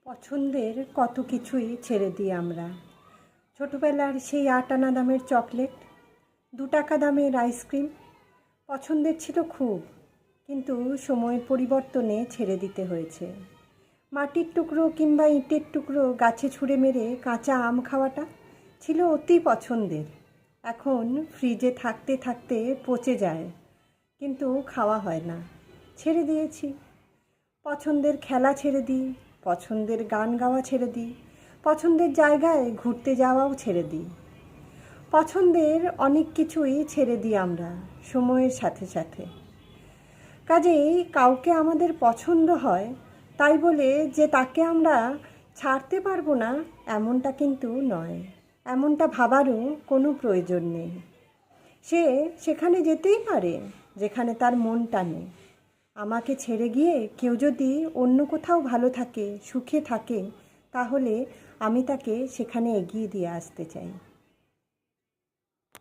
পছন্দের কত কিছুই ছেড়ে দিই আমরা। ছোটোবেলার সেই ৮ আনা দামের চকলেট, ২ টাকা দামের আইসক্রিম পছন্দের ছিল খুব, কিন্তু সময়ের পরিবর্তনে ছেড়ে দিতে হয়েছে। মাটির টুকরো কিংবা ইটের টুকরো গাছে ছুঁড়ে মেরে কাঁচা আম খাওয়াটা ছিল অতি পছন্দের। এখন ফ্রিজে থাকতে থাকতে পচে যায়, কিন্তু খাওয়া হয় না, ছেড়ে দিয়েছি। পছন্দের খেলা ছেড়ে দিই, পছন্দের গান গাওয়া ছেড়ে দিই, পছন্দের জায়গায় ঘুরতে যাওয়াও ছেড়ে দিই। পছন্দের অনেক কিছুই ছেড়ে দিই আমরা সময়ের সাথে সাথে। কাজেই কাউকে আমাদের পছন্দ হয় তাই বলে যে তাকে আমরা ছাড়তে পারবো না এমনটা কিন্তু নয়, এমনটা ভাবারও কোনো প্রয়োজন নেই। সে সেখানে যেতেই পারে যেখানে তার মন টানে। আমাকে ছেড়ে গিয়ে কেউ যদি অন্য কোথাও ভালো থাকে, সুখে থাকে, তাহলে আমি তাকে সেখানে এগিয়ে দিয়ে আসতে চাই।